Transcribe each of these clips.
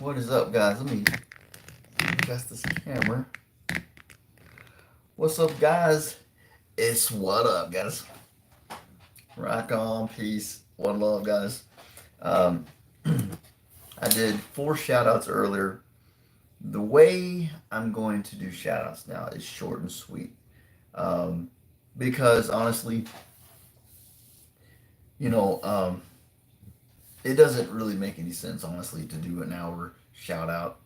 What is up, guys? Let me adjust this camera. What's up, guys? It's what up, guys? Rock on, peace, one love, guys. Um, I did 4 shout outs earlier. The way I'm going to do shout outs now is short and sweet. Um, because honestly, you know, it doesn't really make any sense, honestly, to do an hour shout out.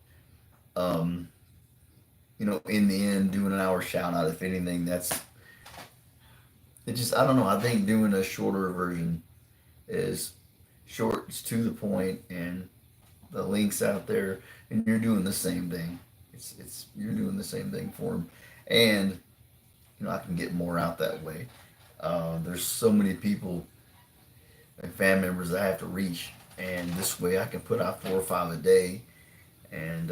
Um, in the end, doing an hour shout out, if anything, it just, I don't know. I think doing a shorter version is short, it's to the point, and the links out there, and you're doing the same thing. You're doing the same thing for them, and I can get more out that way. There's so many people and fan members that I have to reach, and this way I can put out 4 or 5 a day, and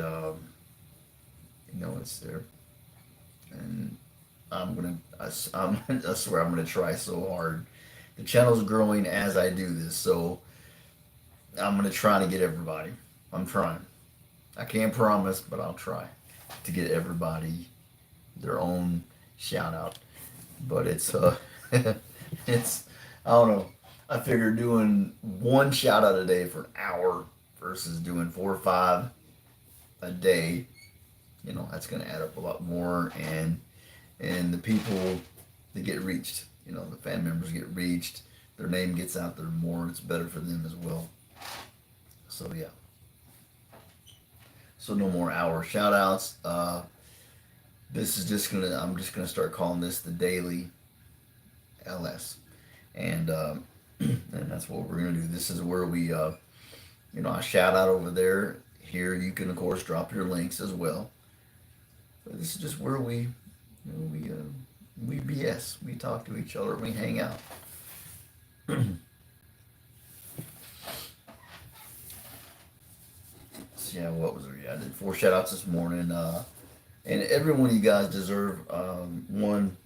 it's there. And I swear I'm gonna try so hard. The channel's growing as I do this, so I'm gonna try to get everybody. I'm trying. I can't promise, but I'll try to get everybody their own shout out. But it's I don't know. I figure doing one shout out a day for an hour versus doing 4 or 5 a day, that's gonna add up a lot more, and the people that get reached, the fan members get reached, their name gets out there more, and it's better for them as well. So yeah. So no more hour shout outs. This is I'm just gonna start calling this the daily LS. And and that's what we're gonna do. This is where we I shout out over there. Here you can of course drop your links as well. But this is just where we BS. We talk to each other. We hang out. So yeah, what was it? Yeah, I did 4 shout outs this morning. And every one of you guys deserve one.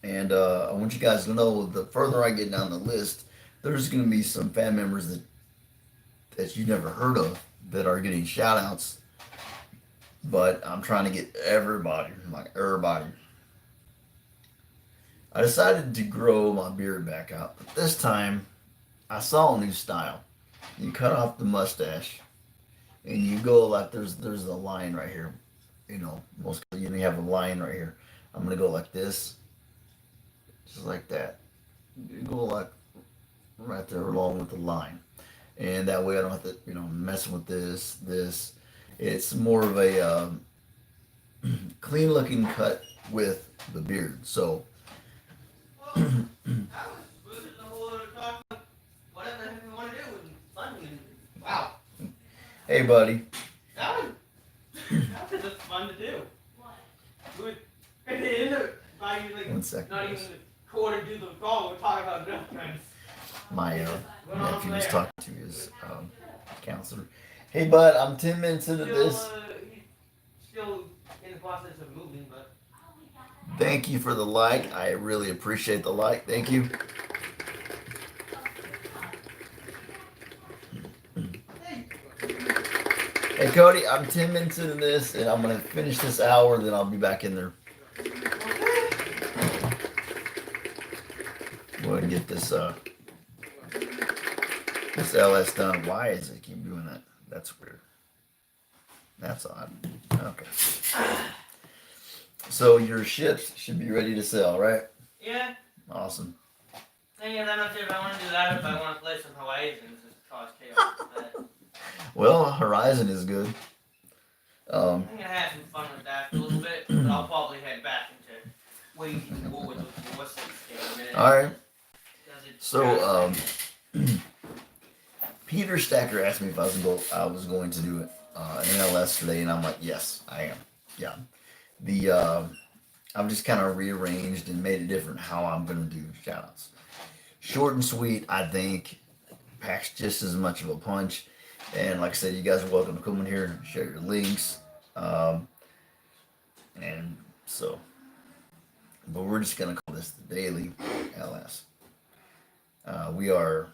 And I want you guys to know, the further I get down the list, there's going to be some fan members that you never heard of that are getting shout outs. But I'm trying to get everybody, like everybody. I decided to grow my beard back out, but this time I saw a new style. You cut off the mustache, and you go like there's a line right here. Most you have a line right here. I'm gonna go like this, just like that. You go like right there along with the line, and that way I don't have to messing with this. It's more of a clean looking cut with the beard. So Wow. hey, buddy. That was just fun to do. Good. And it ended up not even 1 second. not even quarter do the call. We're talking about girlfriends. My nephew was talking to his counselor. Hey, bud, I'm 10 minutes into this. He's still in the process of moving, but. Thank you for the like. I really appreciate the like. Thank you. Hey, Cody, I'm 10 minutes into this, and I'm going to finish this hour, then I'll be back in there. Go ahead and get this LS done. Why is it keep doing that? That's weird. That's odd. Okay. So your ships should be ready to sell, right? Yeah. Awesome. Thing is, I'm not sure if I want to do that or if I want to play some Horizons. Just cause chaos. But Well, Horizon is good. I'm gonna have some fun with that a little bit, but I'll probably head back into waging war with what's this game in a minute. All right. So, Peter Stacker asked me if I was going to do it an LS today, and I'm like, yes, I am. Yeah. I've just kind of rearranged and made it different how I'm going to do shoutouts. Short and sweet, I think, packs just as much of a punch. And like I said, you guys are welcome to come in here and share your links. And so, but we're just going to call this the Daily LS. We are,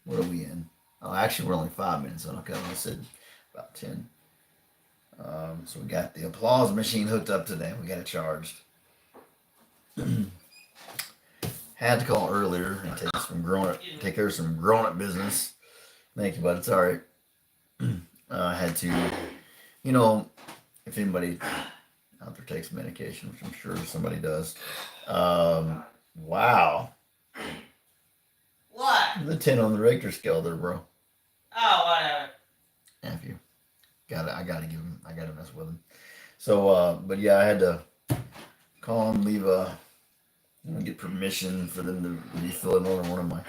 what are we in? Oh, actually, we're only 5 minutes in. Okay, I said about 10. So we got the applause machine hooked up today. We got it charged. Had to call earlier and take care of some grown up business. Thank you, bud. It's all right. Had to, you know, if anybody out there takes medication, which I'm sure somebody does. Wow. What? The 10 on the Richter scale there, bro. Oh, whatever. F you. I gotta give him, I gotta mess with him. So, but yeah, I had to call and leave get permission for them to refill another one of my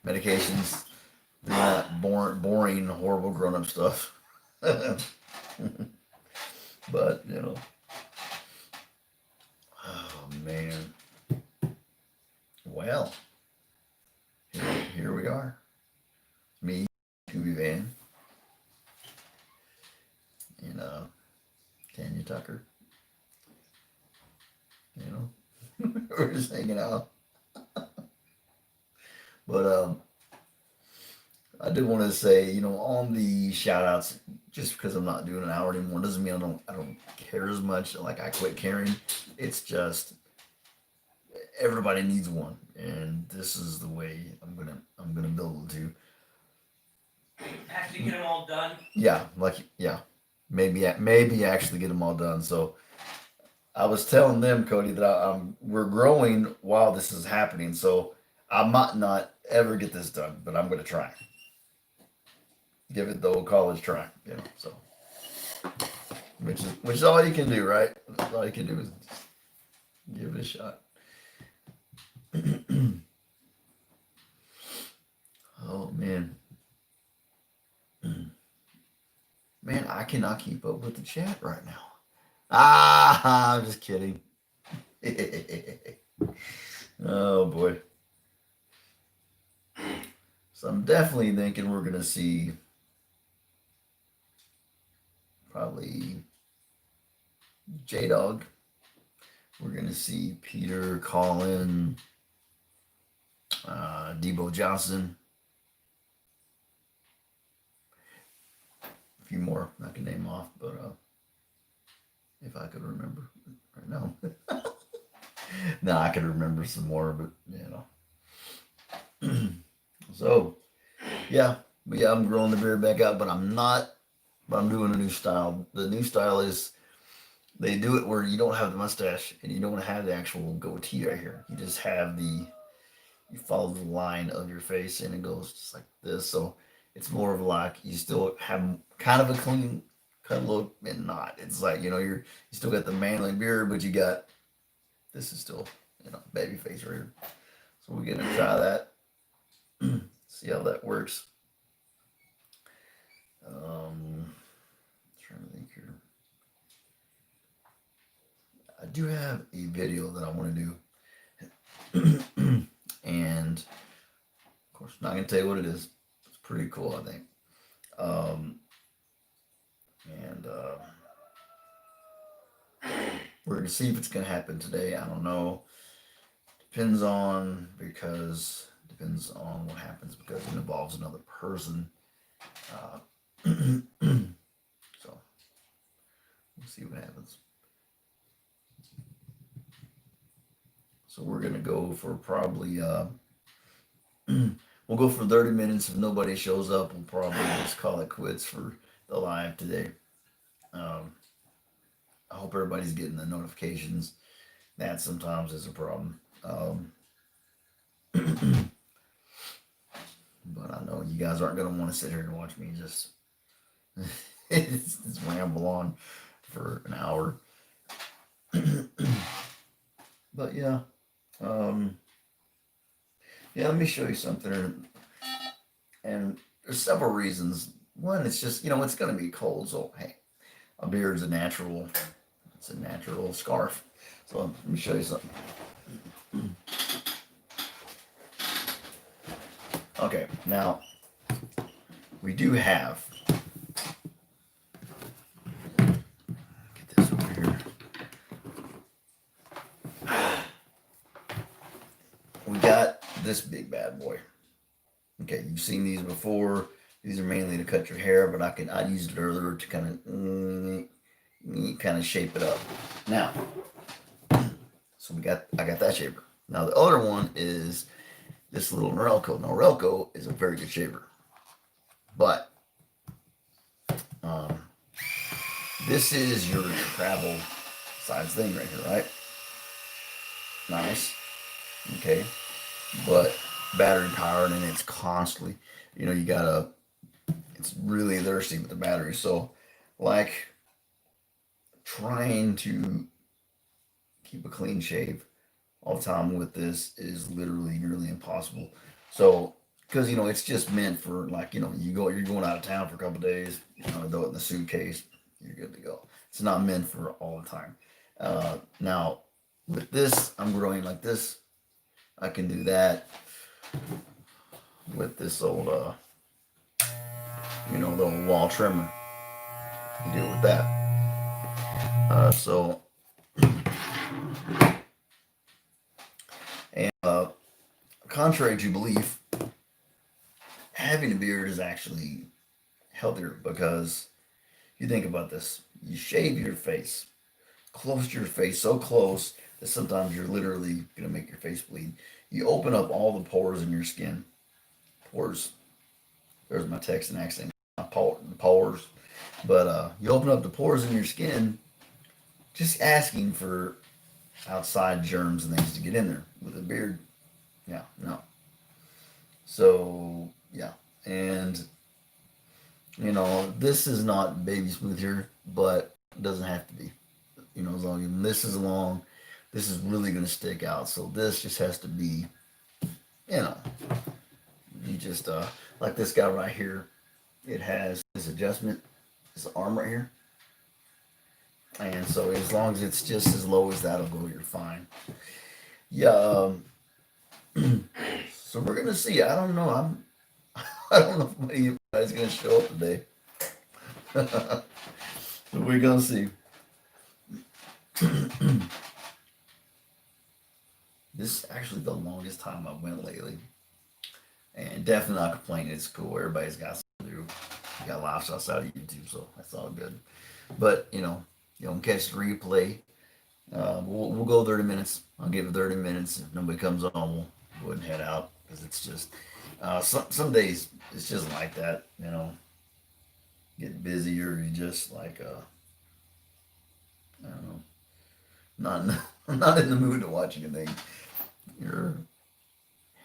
medications. They're not boring, horrible grown up stuff. But, you know. Oh, man. Well, here we are. Me, Scooby Van, and Tanya Tucker. You know, we're just hanging out. But I do want to say, you know, on the shout outs, just because I'm not doing an hour anymore doesn't mean I don't care as much. Like I quit caring. It's just everybody needs one, and this is the way I'm gonna build it to. Actually, get them all done. Yeah, maybe actually get them all done. So I was telling them, Cody, that we're growing while this is happening. So I might not ever get this done, but I'm gonna try. Give it the old college try, you know. So which is all you can do, right? All you can do is give it a shot. Oh man. Man, I cannot keep up with the chat right now. I'm just kidding. Oh boy. So I'm definitely thinking we're gonna see probably J Dog. We're gonna see Peter, Colin, Debo Johnson. A few more I can name off, but if I could remember right now. No, I could remember some more, but you know. So yeah, I'm growing the beard back out, but I'm doing a new style. The new style is they do it where you don't have the mustache and you don't have the actual goatee right here. You just have you follow the line of your face and it goes just like this. So it's more of like you still have kind of a clean cut look and not. It's like, you know, you still got the manly beard, but this is still, you know, baby face right here. So we're gonna try that. See how that works. Trying to think here. I do have a video that I want to do. And of course, I'm not going to tell you what it is. It's pretty cool, I think. We're going to see if it's going to happen today. I don't know. Depends on what happens because it involves another person. So we'll see what happens. So we're gonna go for probably we'll go for 30 minutes. If nobody shows up, we'll probably just call it quits for the live today. I hope everybody's getting the notifications. That sometimes is a problem. But I know you guys aren't gonna want to sit here and watch me just it's ramble on for an hour. But yeah. Yeah, let me show you something. And there's several reasons. One, it's just, you know, it's going to be cold. So, hey, a beard's a natural scarf. So let me show you something. Okay, now we do have, get this over here. We got this big bad boy. Okay, you've seen these before. These are mainly to cut your hair, but I used it earlier to kind of you kind of shape it up. Now, so I got that shaper. Now the other one is this little Norelco. Norelco is a very good shaper, but um, this is your travel size thing right here, right? Nice. Okay. But battery powered and it's constantly, you gotta, it's really thirsty with the battery. So, like, trying to keep a clean shave all the time with this is literally nearly impossible. So, because it's just meant for, like, you're going out of town for a couple days, throw it in the suitcase, you're good to go. It's not meant for all the time. Now, with this, I'm growing like this. I can do that with this old, the old wall trimmer. Deal with that. So, and contrary to belief, having a beard is actually healthier because you think about this. You shave your face, close to your face, so close that sometimes you're literally going to make your face bleed. You open up all the pores in your skin. Pores. There's my Texan accent. Pores. But you open up the pores in your skin just asking for outside germs and things to get in there. With a beard, yeah, no. So, yeah. And, this is not baby smooth here, but it doesn't have to be. As long as this is long, this is really going to stick out. So this just has to be, you just, like this guy right here, it has this adjustment, this arm right here. And so as long as it's just as low as that'll go, you're fine. Yeah. So we're going to see. I don't know. I don't know if any of you guys going to show up today. But we're going to see. This is actually the longest time I've went lately. And definitely not complaining. It's cool. Everybody's got something to do. You got laughs outside of YouTube, so that's all good. But, you don't catch the replay. We'll go 30 minutes. I'll give it 30 minutes. If nobody comes on, we'll go ahead and head out. Because it's just, some days it's just like that, Get busy or you just like, I don't know. I'm not in the mood to watch anything. You're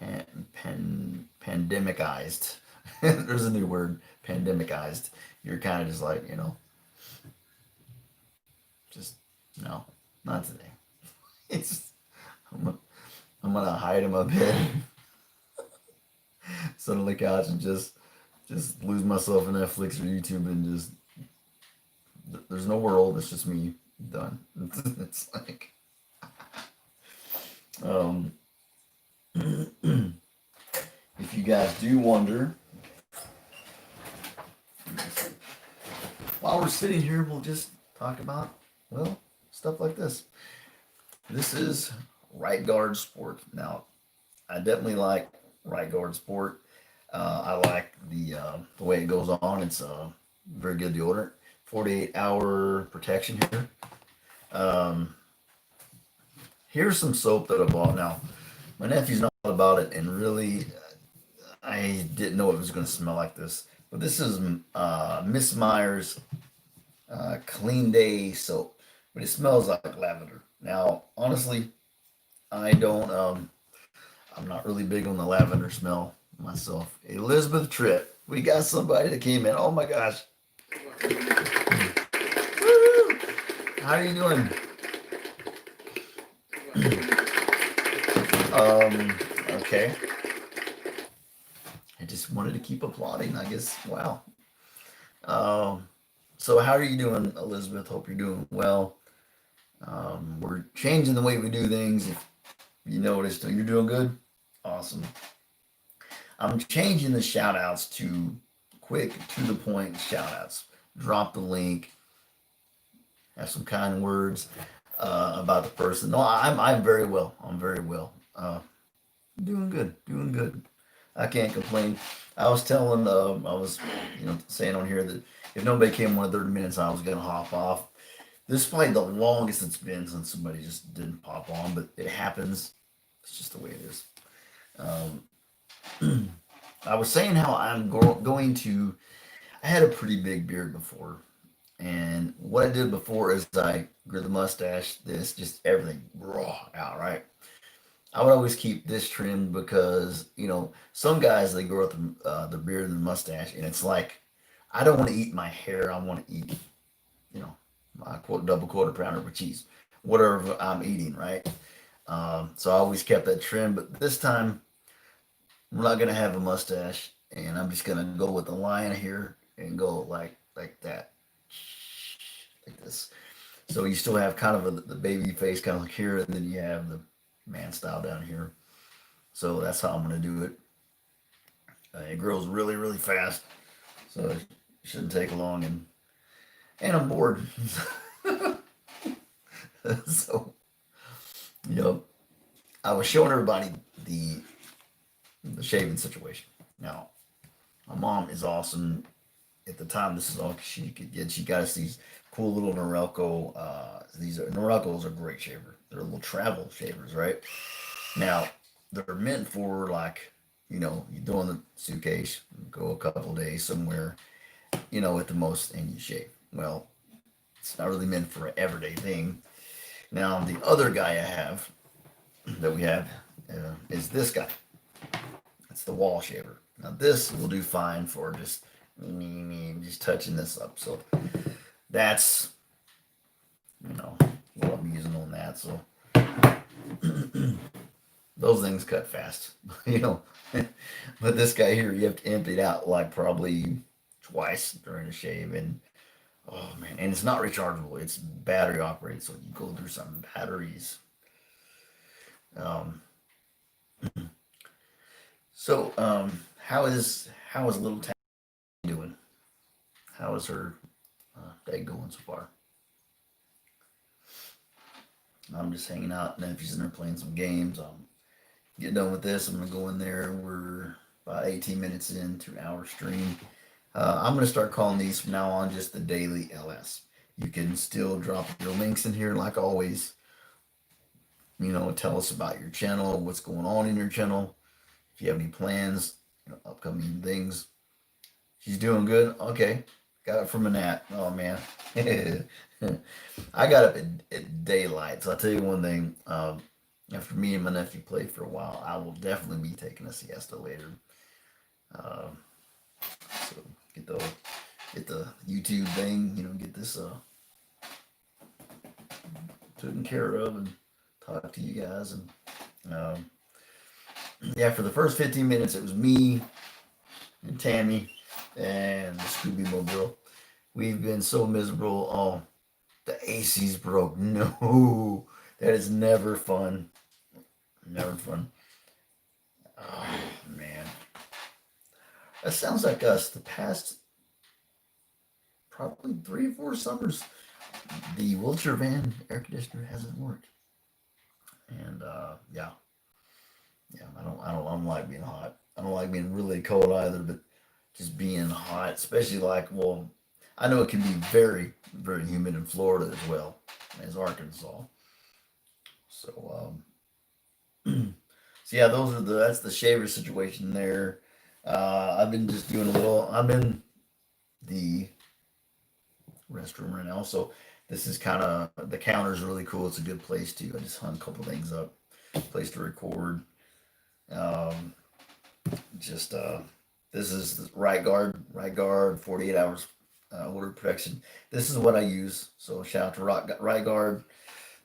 pandemicized. There's a new word, pandemicized. You're kind of just like, just no, not today. It's I'm gonna hide in my bed, sit on the couch, and just lose myself in Netflix or YouTube, and just there's no world. It's just me. Done. It's like, if you guys do wonder, while we're sitting here, we'll just talk about, stuff like this. This is Right Guard Sport. Now, I definitely like Right Guard Sport. I like the way it goes on. It's very good deodorant. 48-hour protection here. Here's some soap that I bought. Now, my nephew's not about it, and really, I didn't know it was going to smell like this. But this is Miss Meyer's Clean Day soap, but it smells like lavender. Now, honestly, I don't. I'm not really big on the lavender smell myself. Elizabeth Tripp, we got somebody that came in. Oh my gosh! Woo! How are you doing? Okay. I just wanted to keep applauding, I guess. Wow. So how are you doing, Elizabeth? Hope you're doing well. We're changing the way we do things. If you noticed, you're doing good. Awesome. I'm changing the shout outs to quick, to the point shout outs. Drop the link. Have some kind words about the person. No, I'm very well. I'm very well. Doing good. Doing good. I can't complain. I was telling, I was, saying on here that if nobody came 1 30 minutes, I was gonna hop off. This is probably the longest it's been since somebody just didn't pop on, but it happens. It's just the way it is. I was saying how going to. I had a pretty big beard before, and what I did before is I grew the mustache, this, just everything raw out, right? I would always keep this trimmed because some guys they grow up the beard and the mustache, and it's like I don't want to eat my hair. I want to eat you know my quote double quarter pounder with cheese, whatever I'm eating, right? So I always kept that trim, but this time I'm not gonna have a mustache, and I'm just gonna go with the line here and go like that, like this. So you still have kind of the baby face kind of like here, and then you have the man style down here. So that's how I'm gonna do it. It grows really really fast, so it shouldn't take long, and I'm bored. So I was showing everybody the the shaving situation. Now my mom is awesome. At the time, this is all she could get. She got us these cool little Norelco. These Norelcos are great shaver. They're little travel shavers, right? Now they're meant for like you throw in the suitcase, go a couple days somewhere, at the most, and you shave. Well, it's not really meant for an everyday thing. Now the other guy I have that we have is this guy. It's the wall shaver. Now this will do fine for just touching this up. So that's what I'm using on that. So those things cut fast, But this guy here, you have to empty it out like probably twice during the shave, and oh man, and it's not rechargeable. It's battery operated, so you go through some batteries. Um, so how is little Tammy doing? How is her day going so far? I'm just hanging out. And if she's in there playing some games, I'm get done with this. I'm gonna go in there. We're about 18 minutes into an hour stream. I'm gonna start calling these from now on just the daily LS. You can still drop your links in here, like always. Tell us about your channel, what's going on in your channel. If you have any plans, upcoming things. She's doing good. Okay, got it from a gnat. Oh man. I got up at daylight. So I'll tell you one thing. After me and my nephew played for a while, I will definitely be taking a siesta later. Um, so get the YouTube thing, get this taken care of and talk to you guys. And yeah, for the first 15 minutes, it was me and Tammy and the Scooby Mobile. We've been so miserable. Oh, the AC's broke. No, that is never fun. Never fun. Oh man, that sounds like us. The past probably 3 or 4 summers, the wheelchair van air conditioner hasn't worked, and yeah, I don't like being hot. I don't like being really cold either, but just being hot, especially I know it can be very very humid in Florida as well as Arkansas. So so yeah, that's the shaver situation there. I've been just doing a little. I'm in the restroom right now, so this is kind of the counter's really cool. It's a good place to. I just hung a couple things up, place to record. Um, just this is the right guard, 48 hours order protection. This is what I use. So shout out to right guard.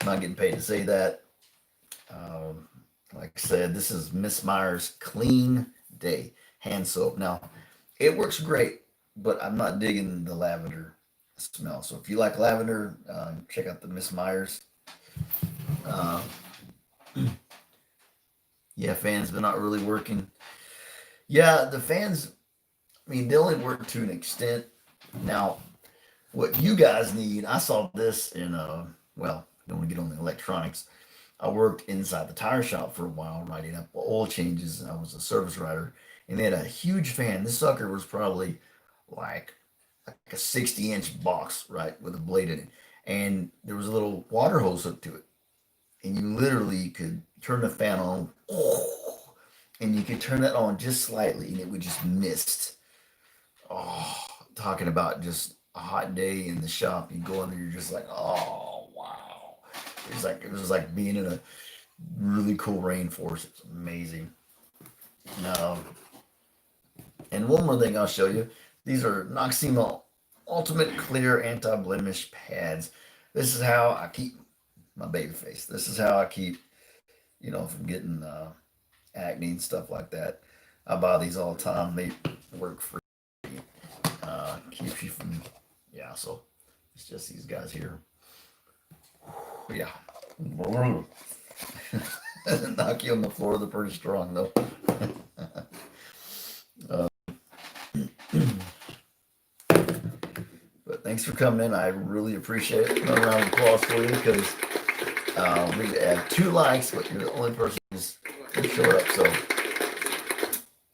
I'm not getting paid to say that. Um, like I said, this is Miss Meyer's Clean Day hand soap. Now, it works great, but I'm not digging the lavender smell. So if you like lavender, check out the Miss Meyer's. Uh, yeah, fans, but not really working. Yeah, the fans. I mean, they only work to an extent. Now, what you guys need, I saw this in well, don't want to get on the electronics. I worked inside the tire shop for a while, writing up oil changes. And I was a service writer, and they had a huge fan. This sucker was probably like a 60-inch box, right, with a blade in it. and there was a little water hose hooked to it, and you literally could turn the fan on, and you could turn it on just slightly, and it would just mist. Oh, talking about just a hot day in the shop. You go in there, you're just like, oh wow. It was like being in a really cool rainforest. It's amazing. Now, and one more thing I'll show you. These are Noxema Ultimate Clear Anti-Blemish Pads. This is how I keep my baby face. This is how I keep, from getting acne and stuff like that. I buy these all the time. They work for keeps you from, yeah. So it's just these guys here. Yeah. Knock you on the floor. They're pretty strong though. But thanks for coming in. I really appreciate it. Another round of applause for you because we have 2 likes, but you're the only person who's showed up. So,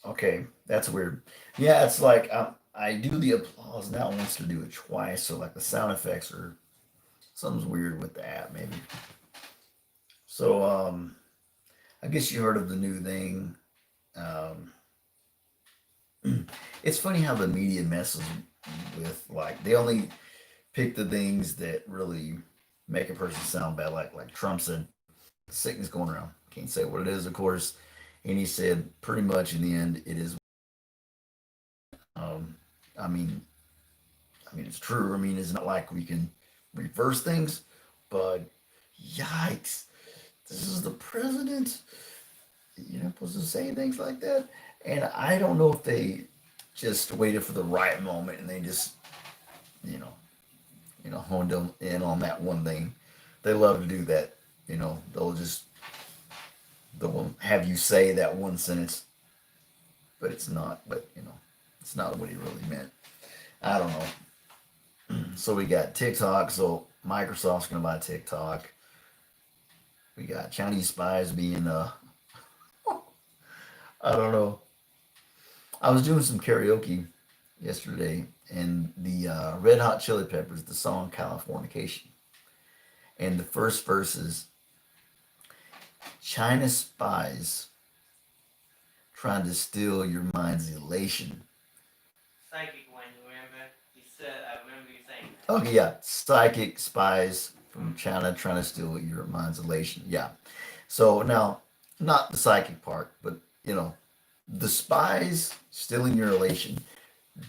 okay, that's weird. Yeah, it's like I do the applause now. Wants to do it twice, so like the sound effects or something's weird with the app, maybe. So, I guess you heard of the new thing. Um, it's funny how the media messes with, like, they only pick the things that really make a person sound bad, like Trump said, sickness going around. Can't say what it is, of course. And he said pretty much in the end it is. Um, I mean, it's true. I mean, it's not like we can reverse things, but yikes, this is the president. You're not supposed to say things like that. And I don't know if they just waited for the right moment and they just, you know, honed them in on that one thing. They love to do that. They'll have you say that one sentence, but it's not. But it's not what he really meant. I don't know. So we got TikTok. So Microsoft's gonna buy TikTok. We got Chinese spies being I don't know. I was doing some karaoke yesterday, and the Red Hot Chili Peppers, the song "Californication," and the first verse is China spies trying to steal your mind's elation. Psychic one, remember? You said, I remember you saying that. Okay, yeah, psychic spies from China trying to steal your mind's elation. Yeah. So now, not the psychic part, but the spies stealing your elation.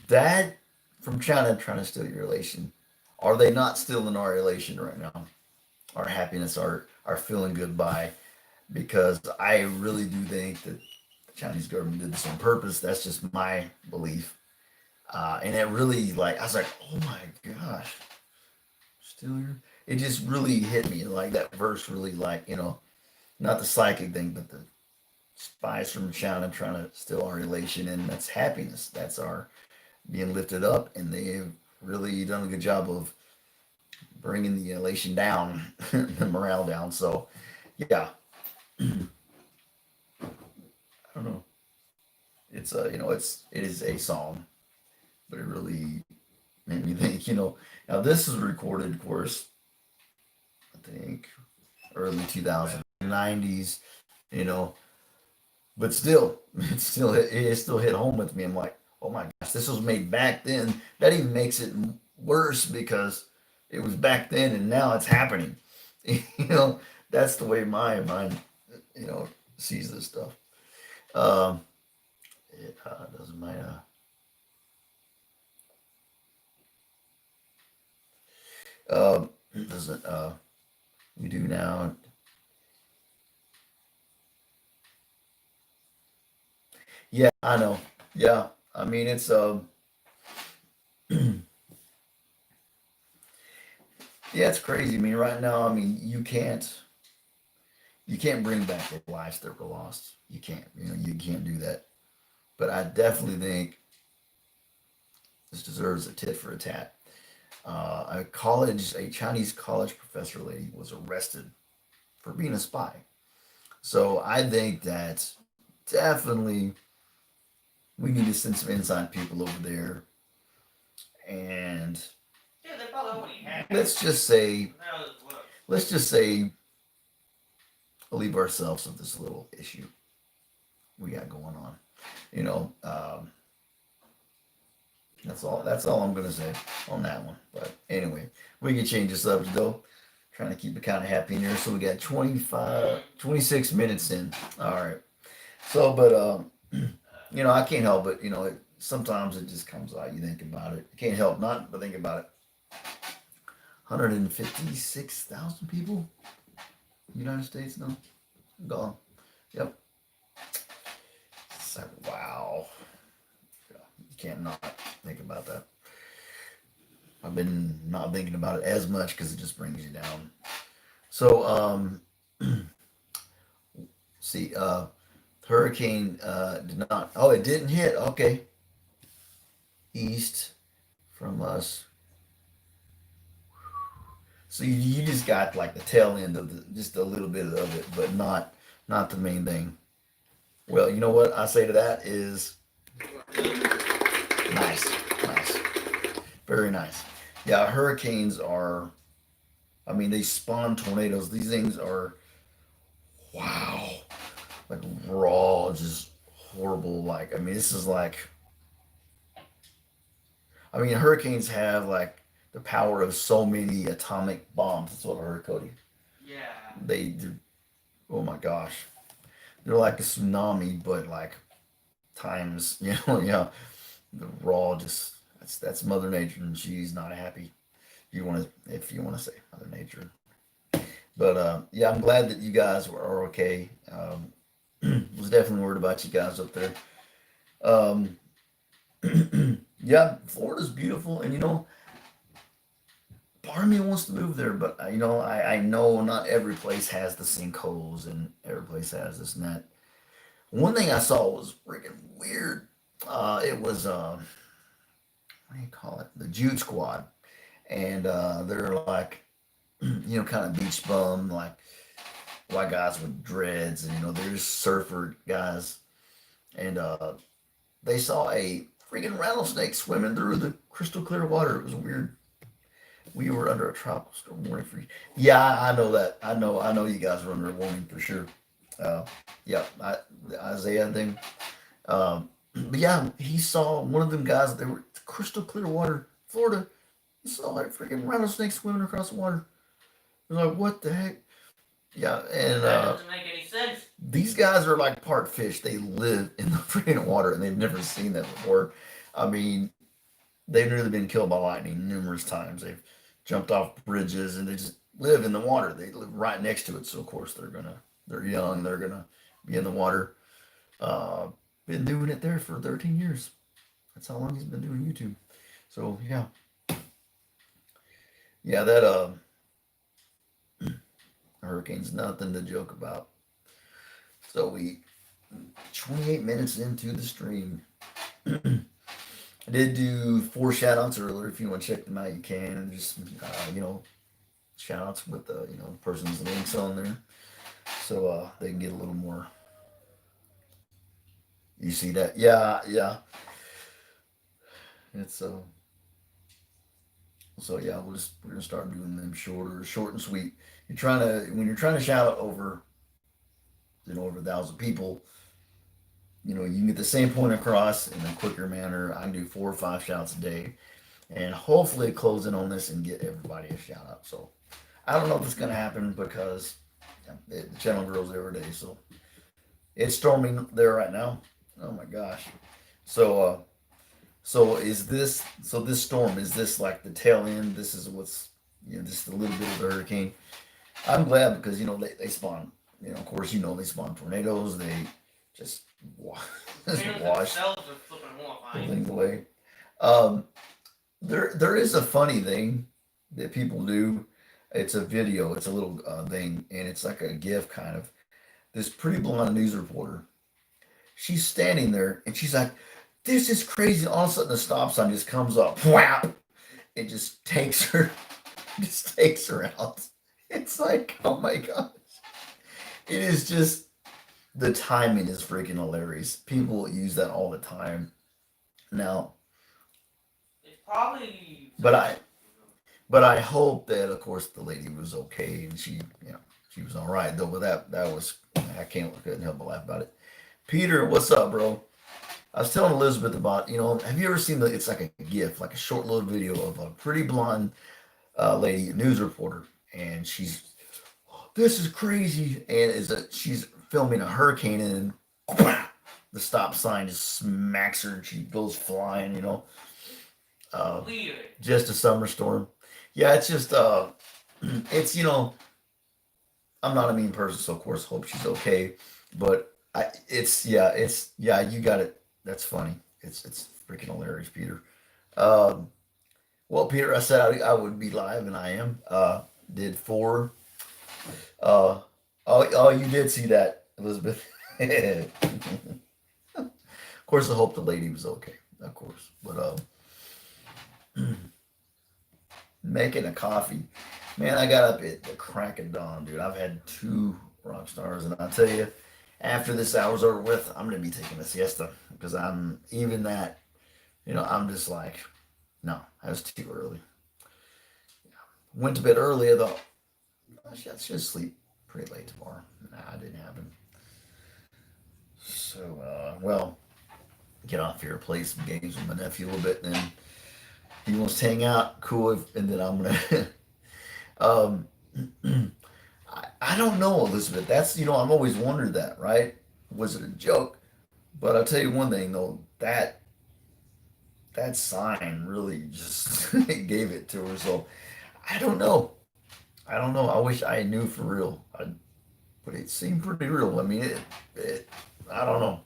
That from China trying to steal your elation. Are they not stealing our elation right now? Our happiness, our feeling goodbye? Because I really do think that the Chinese government did this on purpose. That's just my belief. And it really, like, I was like, oh my gosh, steal your. It just really hit me. Like, that verse really, like, not the psychic thing, but the spies from China trying to steal our elation, and that's happiness. That's our being lifted up, and they've really done a good job of bringing the elation down, the morale down. So, yeah, I don't know. It's it is a song, but it really made me think. Now this is recorded, of course, I think early 2090s. You know, but still, it still hit home with me. I'm like, oh my gosh, this was made back then. That even makes it worse because it was back then and now it's happening. you know, that's the way my mind, sees this stuff. Um, it doesn't matter. Doesn't we do now? Yeah, I know. Yeah, I mean it's yeah, it's crazy. I mean, right now, I mean, you can't bring back the lives that were lost. You can't. You can't do that. But I definitely think this deserves a tit for a tat. A Chinese college professor lady was arrested for being a spy. So I think that definitely we need to send some inside people over there and Yeah, they probably already had. let's just say, How does it work? let's just say, leave ourselves with this little issue we got going on. You know, that's all. That's all I'm gonna say on that one. But anyway, we can change the subject though. Trying to keep it kind of happy in here. So we got 26 minutes in. All right. So, but you know, I can't help it. You know, sometimes it just comes out. You think about it. You can't help not but think about it. 156,000 people, United States now gone. Yep. It's like, wow. You can't not think about that. I've been not thinking about it as much because it just brings you down. So, see, hurricane did not. Oh, it didn't hit. Okay, east from us. So you just got like the tail end of just a little bit of it, but not the main thing. Well, you know what I say to that is nice, nice, very nice. Yeah, hurricanes are. I mean, they spawn tornadoes. These things are wow, like raw, just horrible. Like I mean, this is like. I mean, hurricanes have like the power of so many atomic bombs. That's what I heard, Cody. Yeah. They're, oh my gosh, they're like a tsunami, but like times, yeah, the raw just that's Mother Nature, and she's not happy. If you want to say Mother Nature, but yeah, I'm glad that you guys are okay. Was definitely worried about you guys up there. Um, yeah, Florida's beautiful, and you know, part of me wants to move there, but you know, I know not every place has the sinkholes, and every place has this and that. One thing I saw was freaking weird. It was what do you call it? The Jude Squad, and they're like, you know, kind of beach bum, like white guys with dreads, and you know, they're just surfer guys, and they saw a freaking rattlesnake swimming through the crystal clear water. It was weird. We were under a tropical storm warning for you. Yeah, I know that. I know you guys were under a warning for sure. Uh, yeah, the Isaiah thing. But yeah, he saw one of them guys. They were crystal clear water, Florida. He saw like freaking rattlesnakes swimming across the water. I was like, what the heck? Yeah, and That doesn't make any sense. these guys are like part fish. They live in the freaking water, and they've never seen that before. I mean, they've nearly been killed by lightning numerous times. They've jumped off bridges, and they just live in the water. They live right next to it, so of course they're young. They're gonna be in the water. Uh, been doing it there for 13 years. That's how long he's been doing YouTube. So yeah, yeah, that hurricane's nothing to joke about. So we 28 minutes into the stream. I did do 4 shout outs earlier. If you want to check them out, you can. And just, you know, shout outs with the, you know, the person's links on there. So they can get a little more. You see that? Yeah, yeah. It's so yeah, we're gonna start doing them shorter, short and sweet. When you're trying to shout out over, you know, over 1,000 people, you know, you can get the same point across in a quicker manner. I can do 4 or 5 shouts a day, and hopefully close in on this and get everybody a shout out. So I don't know if it's gonna happen because yeah, the channel grows every day. So it's storming there right now. Oh my gosh. So this storm, is this like the tail end? This is what's, you know, just a little bit of the hurricane. I'm glad because you know they spawn, you know, of course, you know, they spawn tornadoes. They just just Tornadoes wash themselves are flipping the horrifying. things away. Um, there is a funny thing that people do. It's a video. It's a little thing, and it's like a GIF kind of. This pretty blonde news reporter. She's standing there, and she's like, "This is crazy." All of a sudden, the stop sign just comes up. Whap! It just takes her, just takes her out. It's like, oh my gosh! It is just the timing is freaking hilarious. People use that all the time now. It's probably. But But I hope that, of course, the lady was okay and she was all right. Though, but that was I couldn't help but laugh about it. Peter, what's up, bro? I was telling Elizabeth about, have you ever seen it's like a GIF, like a short little video of a pretty blonde lady, a news reporter, and this is crazy, and she's filming a hurricane, and the stop sign just smacks her, and she goes flying, uh, Weird. just a summer storm. Yeah, it's just, it's, I'm not a mean person, so of course, hope she's okay, but yeah, you got it. That's funny. It's freaking hilarious, Peter. Um, well, Peter, I said I would be live, and I am. Did four. Uh, oh, you did see that, Elizabeth. Of course, I hope the lady was okay. Of course, but making a coffee, man. I got up at the crack of dawn, dude. I've had two rock stars, and I tell you, after this hour's over with, I'm gonna be taking a siesta because I'm even that. I'm just like, no, that's too early. Went to bed early. I thought I should sleep pretty late tomorrow. Nah, it didn't happen. So, well, get off here, play some games with my nephew a little bit, and then he wants to hang out. Cool, and then I'm gonna. um, I don't know, Elizabeth. That's I've always wondered that, right? Was it a joke? But I'll tell you one thing though, that sign really just gave it to her. So I don't know. I don't know. I wish I knew for real. But it seemed pretty real. I mean, I don't know.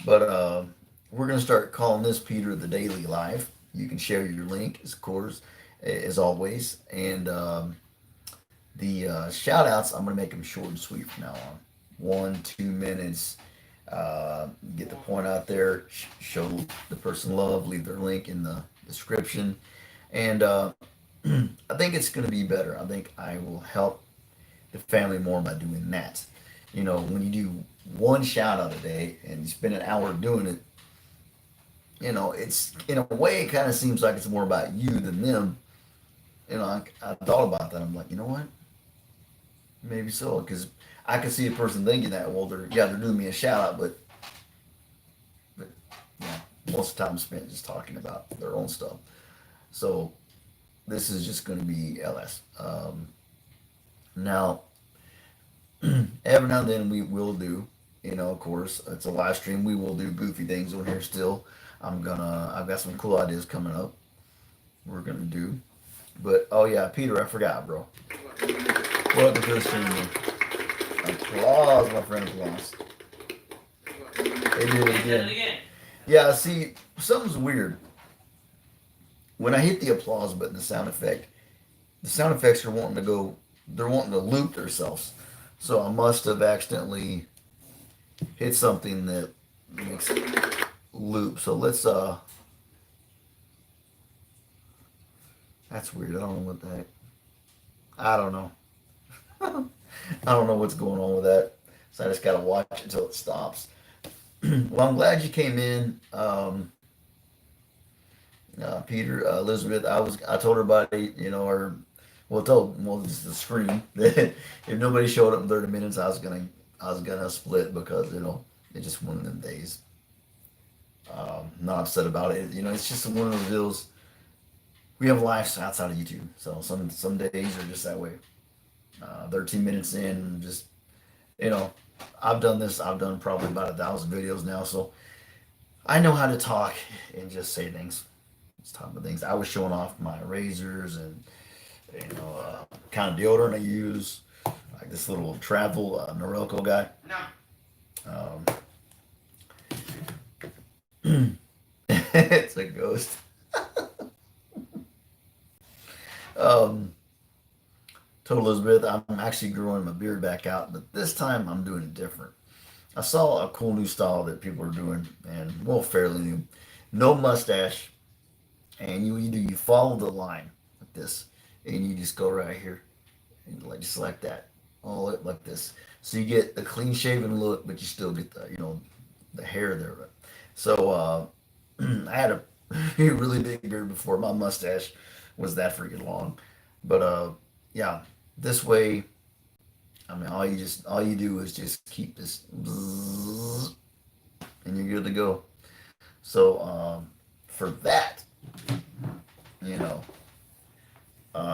But we're gonna start calling this Peter the Daily Live. You can share your link, of course, as always, and the shout outs. I'm gonna make them short and sweet from now on. 1, 2 minutes. Get the point out there. Show the person love. Leave their link in the description, and I think it's gonna be better. I think I will help the family more by doing that. When you do one shout out a day and you spend an hour doing it, it's in a way it kind of seems like it's more about you than them. I thought about that. I'm like, you know what? Maybe so, because I could see a person thinking that. Well, they're doing me a shout out, but yeah, most of the time spent just talking about their own stuff. So this is just going to be LS. Now, every now and then we will do, of course, it's a live stream. We will do goofy things on here still. I've got some cool ideas coming up. We're gonna do, but oh yeah, Peter, I forgot, bro. Welcome to the stream. Man. Applause, my friend, applause. They did it again. Yeah, see, something's weird. When I hit the applause button, the sound effects are wanting to go. They're wanting to loop themselves. So I must have accidentally hit something that makes it loop. So let's that's weird. I don't know what the heck. I don't know. I don't know what's going on with that. So I just gotta watch it until it stops. Well, I'm glad you came in. Peter, Elizabeth, I told everybody, just the screen that if nobody showed up in 30 minutes, I was gonna split because it's just one of them days. Not upset about it. It's just one of those deals. We have lives outside of YouTube, so some days are just that way. 13 minutes in, just you know, I've done this. I've done probably about 1,000 videos now, so I know how to talk and just say things. Just talk about things. I was showing off my razors and kind of deodorant I use, like this little travel Norelco guy. It's a ghost. um, told Elizabeth I'm actually growing my beard back out, but this time I'm doing it different. I saw a cool new style that people are doing, and fairly new. No mustache, and you follow the line like this, and you just go right here, and just like that, all like this. So you get the clean shaven look, but you still get the hair there. So I had a really big beard before. My mustache was that freaking long. But yeah, this way, I mean, all you do is just keep this, bzzz, and you're good to go. So for that, you know,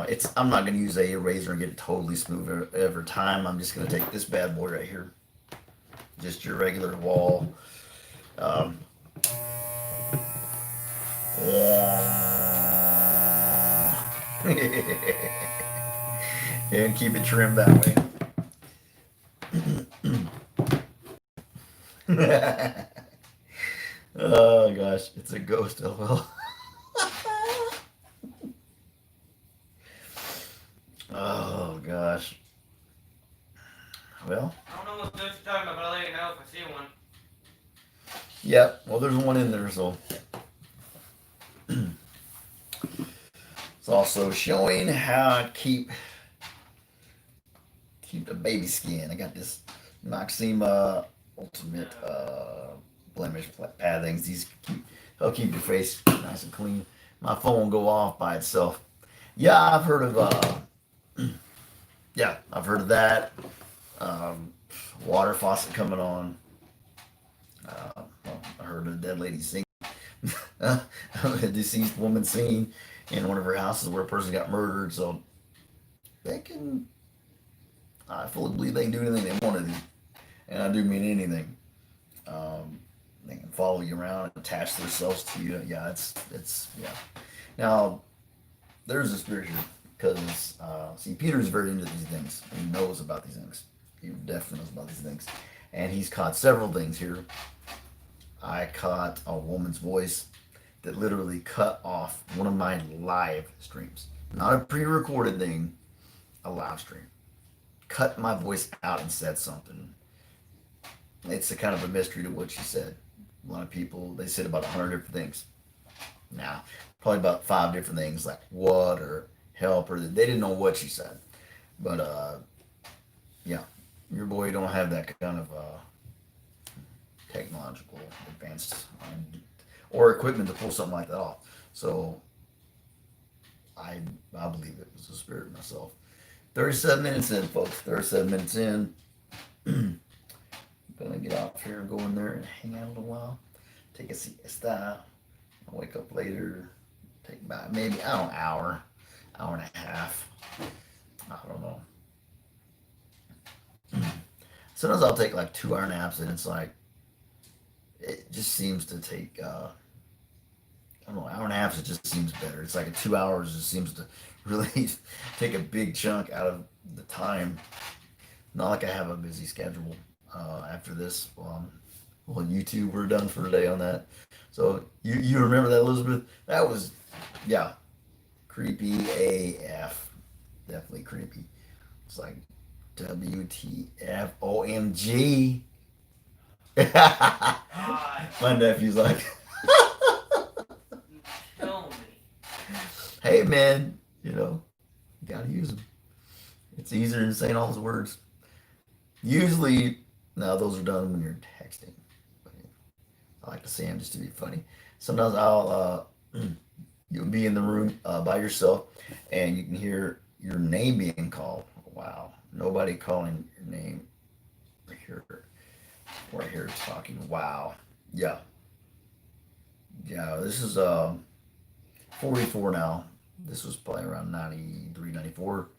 it's I'm not gonna use a razor and get it totally smooth every time. I'm just gonna take this bad boy right here, just your regular wall. Um, and keep it trimmed that way. Oh gosh, it's a ghost. Oh well. Oh gosh. Well, I don't know what you're talking about, but I'll let you know if I see one. yeah. Well, there's one in there, so it's also showing how to keep the baby skin. I got this Maxima Ultimate blemish pad things. These help keep your face nice and clean. My phone will go off by itself. Yeah, I've heard of yeah, I've heard of that. Um, Water faucet coming on. Well, I heard a dead lady sing, a deceased woman singing in one of her houses where a person got murdered. So they can, I fully believe they can do anything they want to do, and I do mean anything. Um, they can follow you around, attach themselves to you. Yeah, it's yeah. Now there's a spirit here because see, Peter's very into these things. He knows about these things. He definitely knows about these things, and he's caught several things here. I caught a woman's voice that literally cut off one of my live streams. Not a pre recorded thing, a live stream. Cut my voice out and said something. It's a kind of a mystery to what she said. A lot of people, they said about 100 different things. Now, probably about 5 different things like what or help, or they didn't know what she said. But yeah, your boy don't have that kind of technological advanced or equipment to pull something like that off. So I believe it was a spirit myself. 37 minutes in, folks. 37 minutes in. Gonna get off here and go in there and hang out a little while. Take a siesta. I'll wake up later. Take about maybe I don't know, hour and a half. I don't know. Sometimes I'll take like 2 hour naps and it's like it just seems to take I don't know, hour and a half it just seems better. It's like a 2 hours just seems to really take a big chunk out of the time. Not like I have a busy schedule after this. Well, YouTube, we're done for today on that. So you remember that, Elizabeth? That was, yeah, creepy AF. Definitely creepy. It's like WTF OMG. God, My nephew's like, you kill me. hey man, you gotta use them. It's easier than saying all those words. Usually, now those are done when you're texting. But I like to say them just to be funny. Sometimes you'll be in the room by yourself, and you can hear your name being called. Wow, nobody calling your name. Here, right here talking. Wow, yeah, yeah. This is 44 now. This was probably around 93, 94.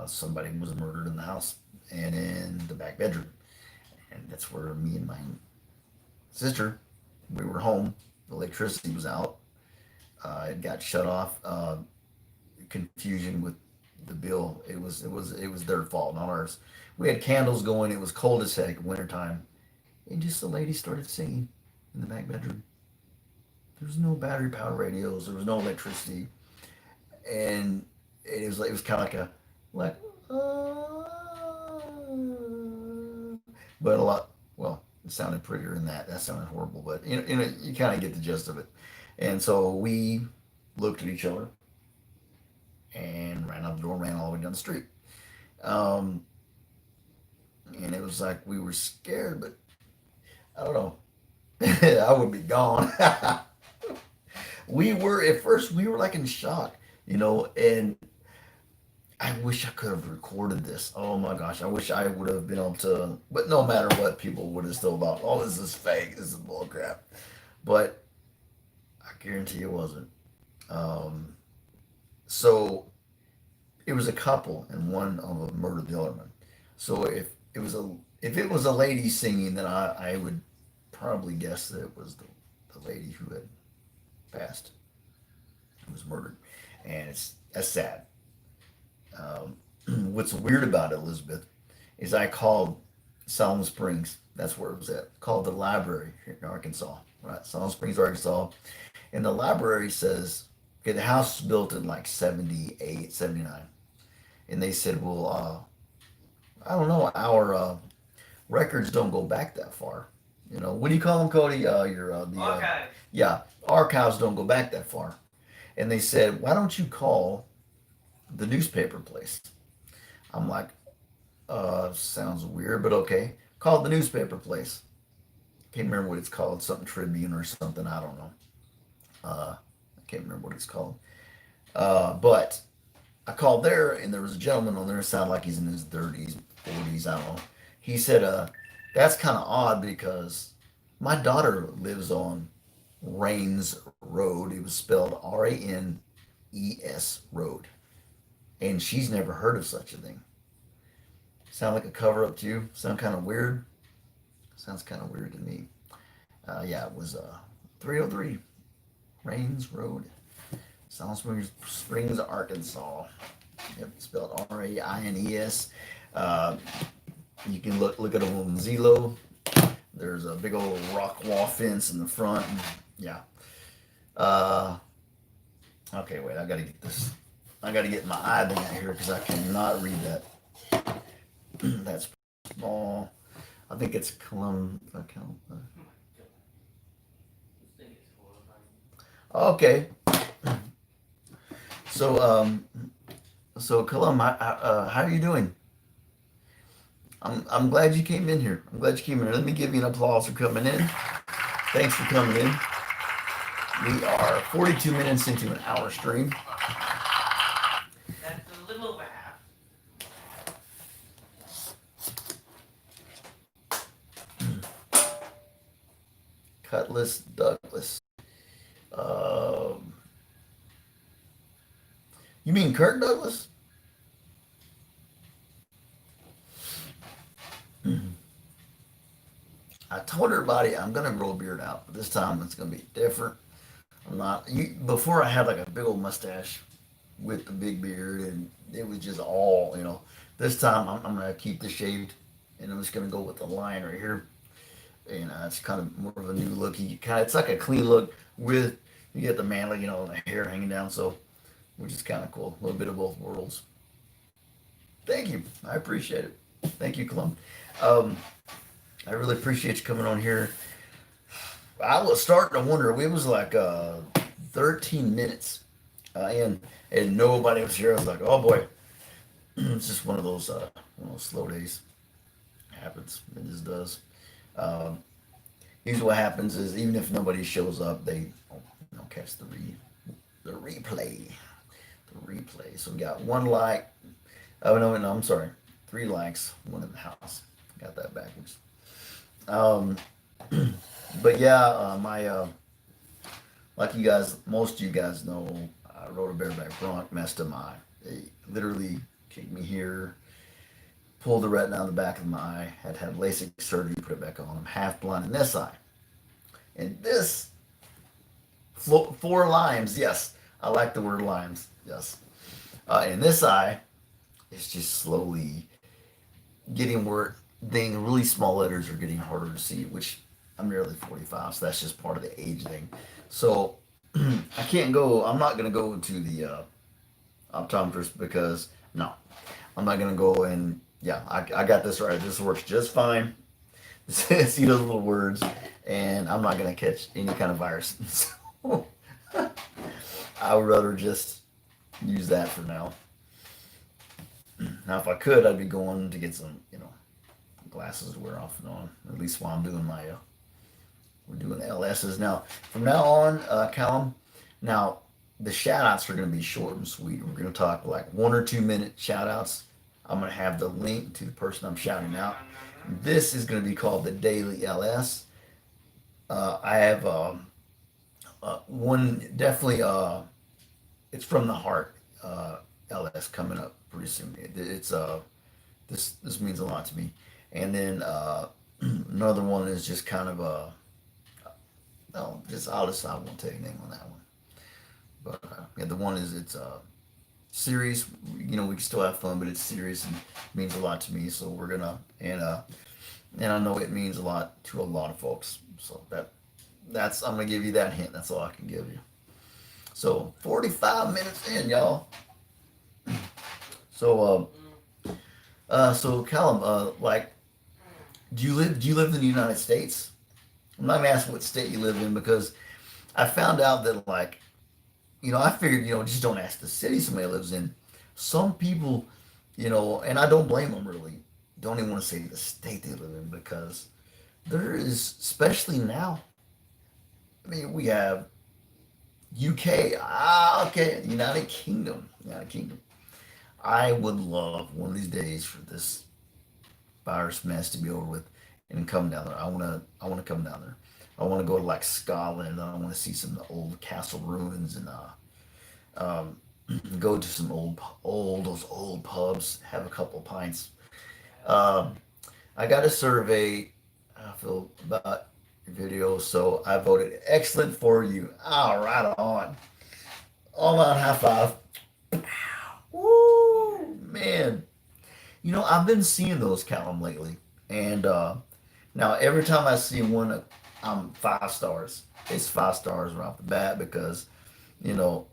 Somebody was murdered in the house and in the back bedroom. And that's where me and my sister, we were home. The electricity was out. It got shut off. Confusion with the bill. It was their fault, not ours. We had candles going. It was cold as heck, wintertime. And just the lady started singing in the back bedroom. There was no battery powered radios. There was no electricity. And it was kind of like but a lot, well, it sounded prettier than that. That sounded horrible, but you kind of get the gist of it. And so we looked at each other and ran out the door and ran all the way down the street. Um, and it was like we were scared, but I don't know. I would be gone. We were at first we were like in shock, and I wish I could have recorded this. Oh my gosh, I wish I would have been able to. But no matter what, people would have still thought, "Oh, this is fake. This is bull crap." But I guarantee it wasn't. Um, so it was a couple, and one of them murdered the other one. So if it was a lady singing, then I would probably guess that it was the lady who had passed, who was murdered, and that's sad. What's weird about it, Elizabeth, is I called Salem Springs. That's where it was at. Called the library here in Arkansas, right? Salem Springs, Arkansas. And the library says, okay, the house was built in like 78, 79. And they said, well, I don't know, our records don't go back that far. What do you call them, Cody? Okay. Yeah, archives don't go back that far. And they said, why don't you call the newspaper place? I'm like, sounds weird, but okay. Called the newspaper place. Can't remember what it's called, something Tribune or something. I don't know. I can't remember what it's called. But I called there, and there was a gentleman on there. It sounded like he's in his 30s, 40s. I don't know. He said, that's kind of odd because my daughter lives on Rains Road. It was spelled Ranes Road, and she's never heard of such a thing. Sound like a cover up to you? Sound kind of weird? Sounds kind of weird to me. Yeah, it was 303 Rains Road, South Springs, Arkansas. Yep, spelled Raines. Uh, you can look at them on Zillow. There's a big old rock wall fence in the front. And, yeah. Uh, okay, wait. I gotta get this. I gotta get my eye thing out here because I cannot read that. That's small. I think it's Okay. So, Colum, how are you doing? I'm glad you came in here. I'm glad you came in here. Let me give you an applause for coming in. Thanks for coming in. We are 42 minutes into an hour stream. That's a little over half. Cutlass Douglas. Um, you mean Kirk Douglas? I told everybody I'm gonna grow a beard out, but this time it's gonna be different. I'm not. Before I had like a big old mustache with the big beard, and it was just all. This time I'm gonna keep this shaved, and I'm just gonna go with the line right here, and it's kind of more of a new look. It's like a clean look with you get the manly, the hair hanging down, so which is kind of cool. A little bit of both worlds. Thank you. I appreciate it. Thank you, Colum. Um, I really appreciate you coming on here. I was starting to wonder. It was like 13 minutes, and nobody was here. I was like, oh boy, it's just one of those slow days. It happens. It just does. Um, Usually, what happens is even if nobody shows up, they don't catch the replay. The replay. So we got one like. Oh no, no, I'm sorry. Three likes, one in the house. Got that backwards. Um, but yeah, like most of you guys know, I rode a bareback bronc, messed up my eye. They literally kicked me here, pulled the retina out of the back of my eye, had to have LASIK surgery, put it back on. I'm half blind in this eye. And this, four limes, yes, I like the word limes, yes. In this eye, it's just slowly getting where the really small letters are getting harder to see, which I'm nearly 45, so that's just part of the age thing. So I'm not going to go to the optometrist because, no, I'm not going to go and, yeah, I got this right. This works just fine. See those little words, and I'm not going to catch any kind of virus. So I would rather just use that for now. Now, if I could, I'd be going to get some, glasses to wear off and on. At least while I'm doing we're doing the LSs now. From now on, Callum, Now, the shout outs are going to be short and sweet. We're going to talk like 1 or 2 minute shout outs. I'm going to have the link to the person I'm shouting out. This is going to be called the Daily LS. I have one definitely, it's from the heart LS coming up pretty soon. It's this means a lot to me. And then another one is just kind of a, no, just I'll decide. I won't tell you anything on that one. But yeah, the one is it's serious. You know, we can still have fun, but it's serious and means a lot to me. So we're gonna and I know it means a lot to a lot of folks. So that's I'm gonna give you that hint. That's all I can give you. So 45 minutes in, y'all. So so Callum, like, do you live in the United States? I'm not gonna ask what state you live in because I found out that like I figured, just don't ask the city somebody lives in. Some people, and I don't blame them really, don't even want to say the state they live in because there is, especially now, I mean, we have UK, okay, United Kingdom. I would love one of these days for this virus mess to be over with and come down there. I want to come down there. I want to go to like Scotland. I want to see some of the old castle ruins and um, go to some those old pubs, have a couple of pints. Um, I got a survey, I feel about your video, so I voted excellent for you. All right, all on high five. Woo, man. I've been seeing those Callum lately, and now every time I see one, I'm 5 stars. It's 5 stars right off the bat because you know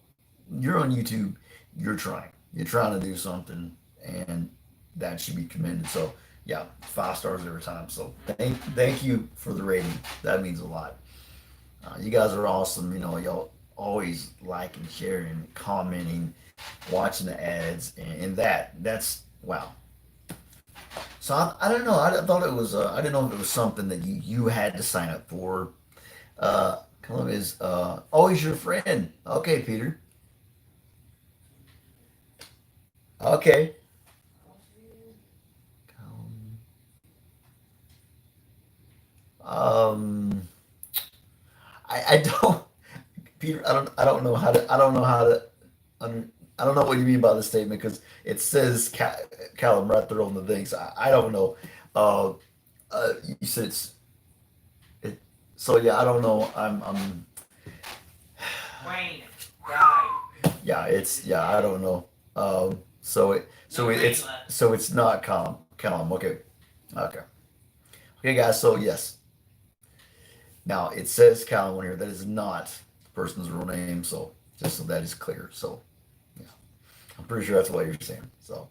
you're on YouTube, you're trying to do something, and that should be commended. So yeah, 5 stars every time. So thank you for the rating. That means a lot. You guys are awesome. Y'all always liking, sharing, commenting, watching the ads, and that's wow. So I don't know. I thought it was. I didn't know if it was something that you had to sign up for. Callum is always your friend. Okay, Peter. Okay. Um, I don't, Peter. I don't know how to. Under, I don't know what you mean by the statement because it says Callum right there on the thing. So I don't know. Uh, you said it. So yeah, I don't know. Wayne died. Yeah, yeah. I don't know. No rain left. So it's not Callum. Callum. Okay. Okay. Okay, guys. So yes. Now it says Callum on here. That is not the person's real name. So just so that is clear. So yeah, I'm pretty sure that's what you're saying. So.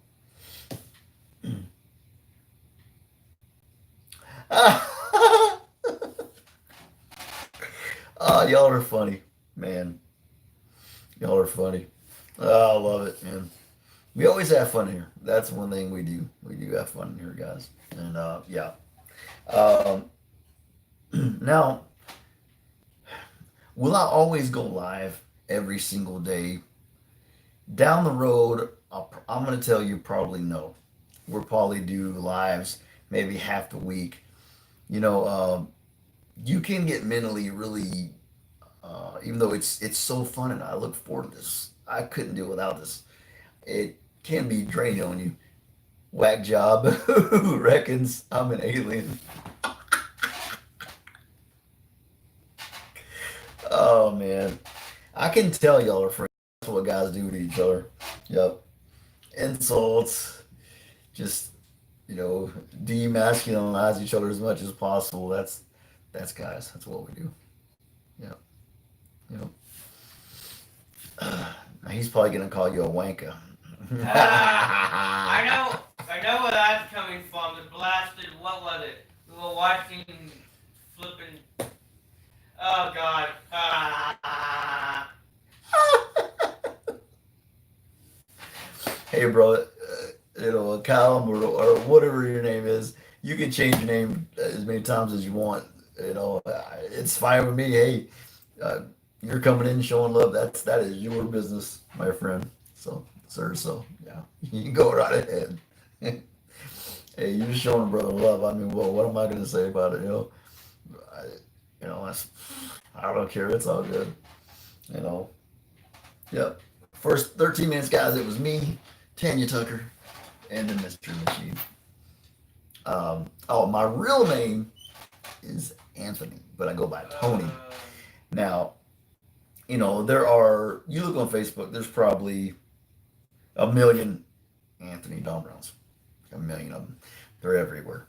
Y'all are funny, man. Y'all are funny. I love it, man. We always have fun here. That's one thing we do. We do have fun here, guys. And yeah. Um, now, will I always go live every single day? Down the road, I'm going to tell you probably no. We'll probably do lives maybe half the week. You know, you can get mentally really, even though it's so fun and I look forward to this. I couldn't do it without this. It can be draining on you. Whack job. Who reckons I'm an alien? Oh man, I can tell y'all are friends. That's what guys do to each other. Yep, insults. Just demasculinize each other as much as possible. That's guys. That's what we do. Yep, yep. He's probably gonna call you a wanker. I know. I know where that's coming from. The blasted. What was it? We were watching flipping. Oh God. Hey, bro, Callum or whatever your name is, you can change your name as many times as you want. It's fine with me. Hey, uh, you're coming in showing love. That is your business, my friend. So, sir. So, yeah, you can go right ahead. Hey, you're just showing a brother love. I mean, well, what am I going to say about it? I, that's I don't care. It's all good. You know. Yep. First 13 minutes, guys. It was me, Tanya Tucker, and the Mystery Machine. Oh, my real name is Anthony, but I go by Tony. Now, there are, you look on Facebook, there's probably a million Anthony Don Browns. A million of them. They're everywhere.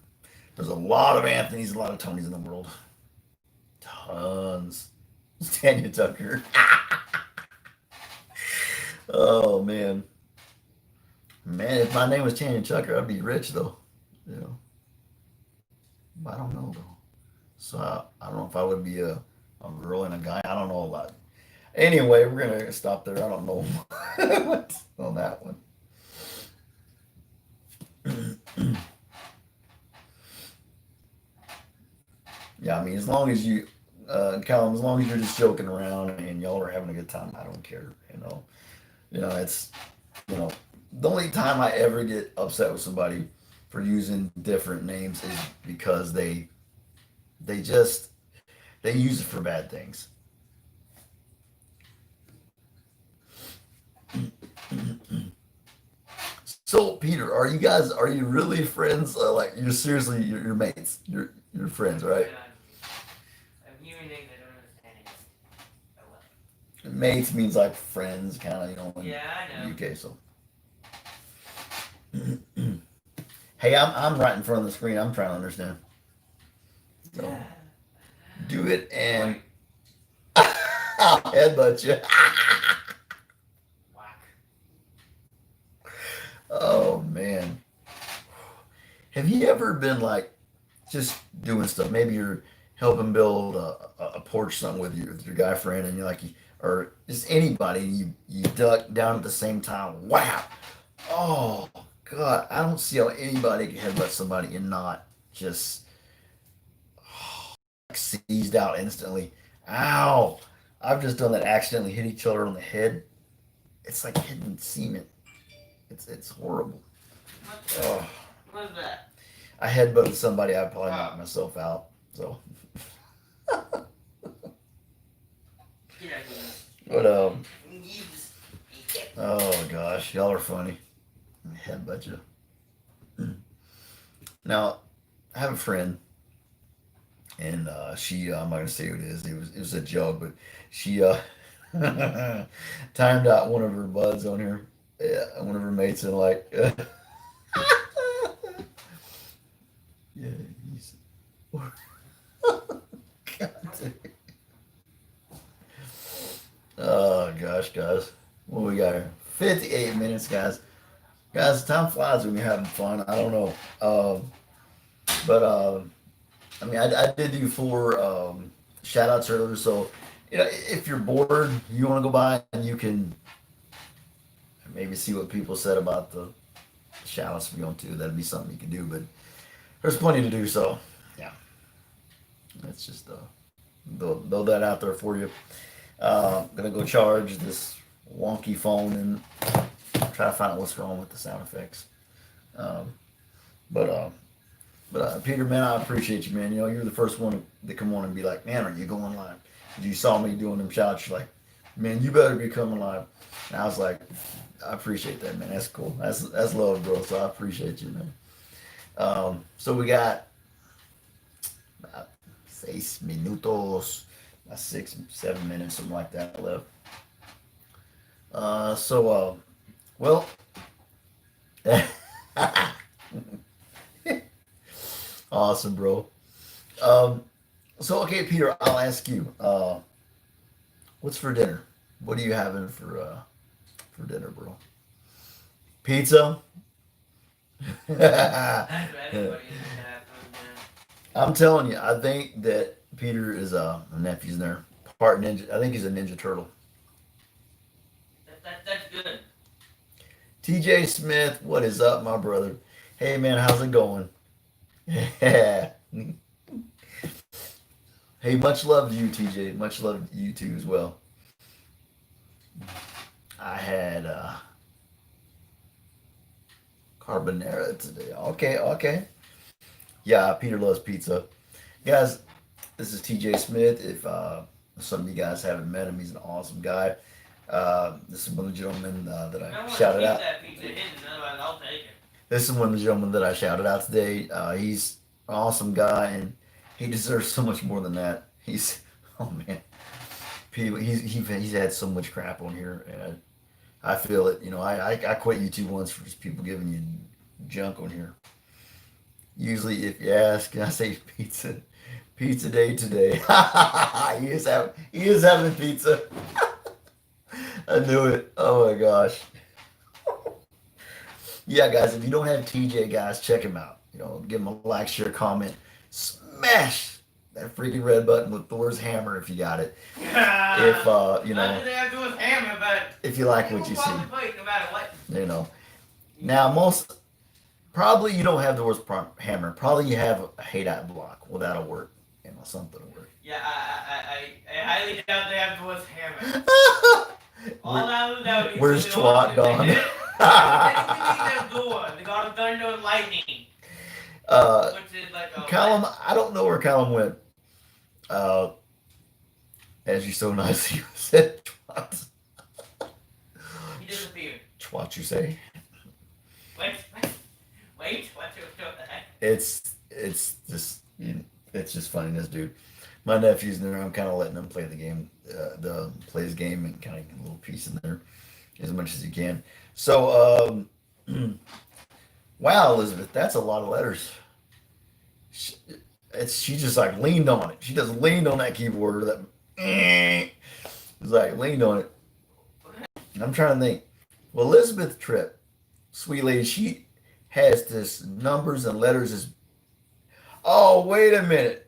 There's a lot of Anthony's, a lot of Tonys in the world. Tons. Tanya Tucker. Oh, man. Man, if my name was Tanya Tucker, I'd be rich, though. You know, I don't know, though. So I don't know if I would be a girl and a guy. I don't know a lot. Anyway, we're gonna stop there. I don't know on that one. Yeah, I mean, as long as you, Callum, as long as you're just joking around and y'all are having a good time, I don't care. It's, you know, the only time I ever get upset with somebody for using different names is because they just they use it for bad things. So, Peter, are you really friends? Like, you're seriously, you're mates. You're friends, right? I'm hearing things I don't understand it. Oh well. Mates means like friends, kind of, in Yeah, I know. the UK. So, hey, I'm right in front of the screen. I'm trying to understand. So, do it and Wait, I'll headbutt you. whack. Oh man, have you ever been like just doing stuff? Maybe you're helping build a porch something with your guy friend, and you're like, or just anybody, and you duck down at the same time. Wow. Oh God, I don't see how anybody can headbutt somebody and not just like seized out instantly. Ow! I've just done that. Accidentally hit each other on the head. It's like hitting cement. It's horrible. What the? Oh, What is that? I headbutted somebody. I probably knocked Oh, myself out. So, get out of here. but You just eat it. oh gosh, y'all are funny. Headbutt you. Now, I have a friend, and she I'm not gonna say who it is. It was a joke, but she timed out one of her buds on here. Yeah, one of her mates, and like, yeah, he's. God. Oh gosh, guys, what we got here? 58 minutes, guys. Guys, time flies when you're having fun. I don't know, but I mean, I did do four shout outs earlier, so if you're bored, you want to go by and you can maybe see what people said about the shout outs we're going to. That'd be something you can do, but there's plenty to do, so yeah, let's just throw that out there for you. Gonna go charge this wonky phone and try to find out what's wrong with the sound effects. Um, but Peter, man, I appreciate you, man. You're the first one to come on and be like, man, are you going live? You saw me doing them shots. You're like, man, you better be coming live. And I was like, I appreciate that, man. That's cool. That's love, bro. So I appreciate you, man. So we got about 6 minutos, about 6, 7 minutes, something like that left. Well, awesome, bro. Um, so okay, Peter, I'll ask you. What's for dinner? What are you having for dinner, bro? Pizza. That's what everybody is gonna have fun now. I'm telling you, I think that Peter is a nephew's there. Part ninja. I think he's a Ninja Turtle. That's good. TJ Smith, what is up, my brother? Hey man, how's it going? Yeah. Hey, much love to you, TJ. Much love to you too as well. I had carbonara today. Okay, okay. Yeah, Peter loves pizza. Guys, this is TJ Smith. If some of you guys haven't met him, he's an awesome guy. This is one of the gentlemen that I I want to shouted keep out. that pizza hidden, otherwise I'll take it. This is one of the gentlemen that I shouted out today. He's an awesome guy, and he deserves so much more than that. He's, oh man, he's had so much crap on here, and I feel it. You know, I quit YouTube once for just people giving you junk on here. Usually, if you ask, I say pizza day today. He is having pizza. I knew it. Oh my gosh. Yeah, guys, if you don't have TJ, guys, check him out. You know, give him a like, share, comment, smash that freaking red button with Thor's hammer if you got it. If you Not know, that they have to do with hammer, but if you like what people you see, probably play no matter what. you know. Now, most probably you don't have Thor's hammer. Probably you have a hate out block. Well, that'll work. You know, something will work. Yeah, I highly doubt they have to do with hammer. All Where- that would be Where's something wrong Twat with gone? it. Anything they do, they got a thunder and lightning, uh, which is like a Callum, I don't know where Callum went. Uh, as you so nicely said, twat. He disappeared. Twat, you say? Wait, what's your heck? It's just it's just funniness, dude. My nephew's in there. I'm kind of letting him play the game, play his game, and kind of get a little piece in there as much as you can. So, wow, Elizabeth, that's a lot of letters. She, she just like leaned on it. She just leaned on that keyboard. That it's like leaned on it. And I'm trying to think. Well, Elizabeth Tripp, sweet lady, she has this numbers and letters as. Oh, wait a minute.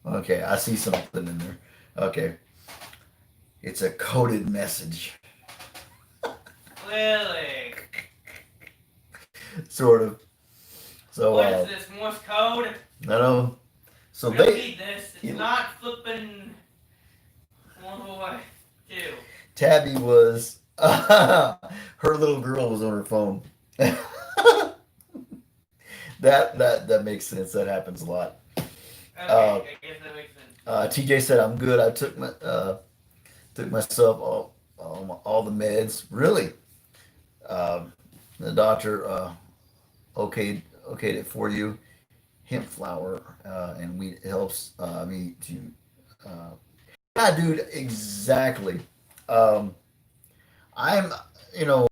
Okay, I see something in there. Okay, it's a coded message, Really? sort of. So, What is this, Morse code? I know. So We don't they, need this. It's you- not flipping 142. Tabby was, her little girl was on her phone. That makes sense. That happens a lot. Okay, I guess that makes sense. TJ said, "I'm good. I took myself all the meds. Really, the doctor okayed it for you. Hemp flower and wheat helps me to. Yeah, dude, exactly. Um, I'm you know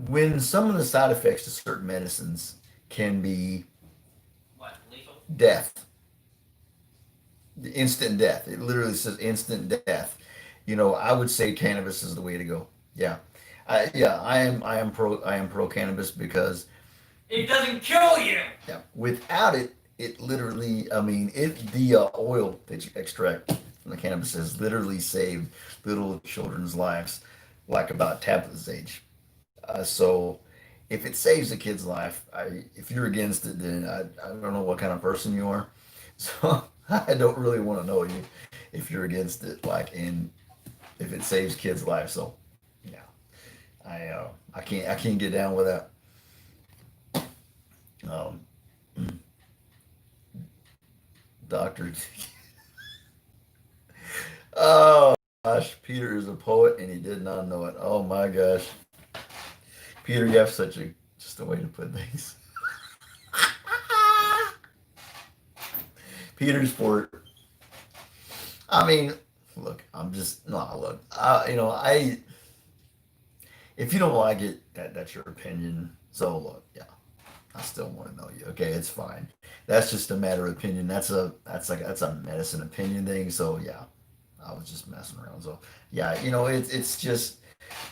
when some of the side effects to certain medicines can be What, lethal? death, instant death. It literally says instant death. You know, I would say cannabis is the way to go. Yeah, I am pro cannabis because It doesn't kill you! yeah, without it, it literally, I mean, the oil that you extract from the cannabis has literally saved little children's lives, like about Tabitha's age. So if it saves a kid's life, if you're against it, then I don't know what kind of person you are. So I don't really want to know you if you're against it, like, and if it saves kids' lives. So yeah, I can't get down with that. Um, Doctor. Oh gosh, Peter is a poet and he did not know it. Oh my gosh, Peter, you have such a just a way to put things. Peter's for. I mean, look, I'm just no look. I if you don't like it, that's your opinion. So look, yeah, I still want to know you. Okay, it's fine. That's just a matter of opinion. That's a medicine opinion thing. So yeah, I was just messing around. So yeah, it's just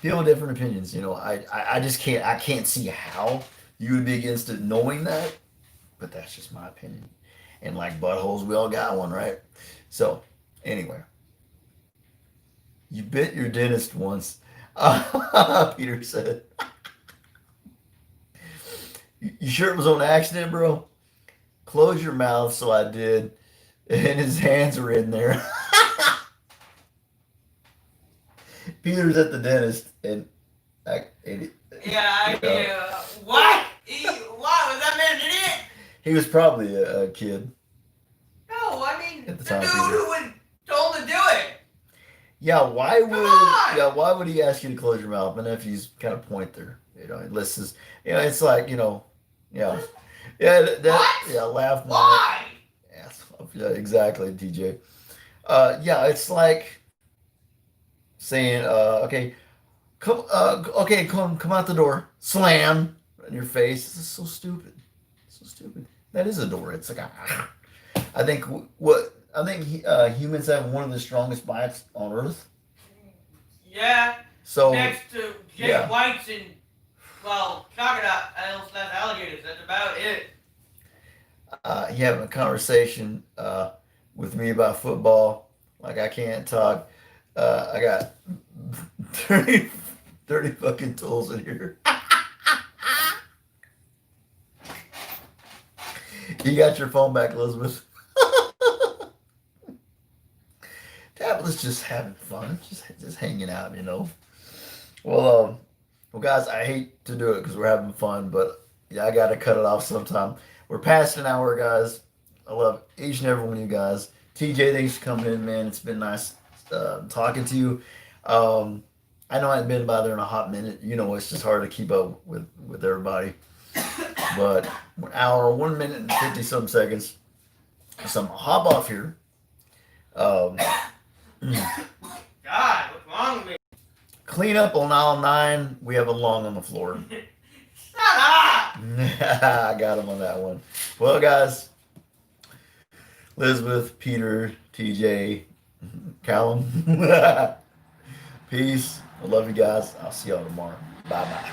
people have different opinions. I just can't see how you would be against it knowing that, but that's just my opinion. And like buttholes, we all got one, right? So anyway, you bit your dentist once. Peter said. You sure it was on accident, bro? close your mouth. So I did. And his hands were in there. Peter's at the dentist, and Yeah, what? Why was that man an idiot? he was probably a kid No, I mean at the the time. dude who was told to do it. Yeah, why would on! why would he ask you to close your mouth? My nephew's kind of point there. He listens. It's like yeah, What? yeah, laugh my Why? ass off. Yeah, exactly, TJ. Yeah, it's like saying, okay, come out the door, slam in your face. This is so stupid, so stupid. That is a door. It's like I think humans have one of the strongest bites on Earth. Yeah, So next to Jake yeah. White's and, well, crocodiles, alligators. That's about it. You having a conversation with me about football, like I can't talk. I got 30 fucking tools in here. You got your phone back, Elizabeth. Tablet's just having fun, just hanging out, Well, guys, I hate to do it because we're having fun, but yeah, I got to cut it off sometime. We're past an hour, guys. I love each and every one of you guys. TJ, thanks for coming in, man. It's been nice talking to you. I know I haven't been by there in a hot minute. It's just hard to keep up with everybody. But 1 hour, 1 minute and 50 some seconds. So I'm gonna hop off here. God, what's wrong with me? Clean up on aisle 9. We have a lung on the floor. Shut up! I got him on that one. Well, guys, Elizabeth, Peter, TJ, Callum, peace. I love you guys. I'll see y'all tomorrow. Bye bye.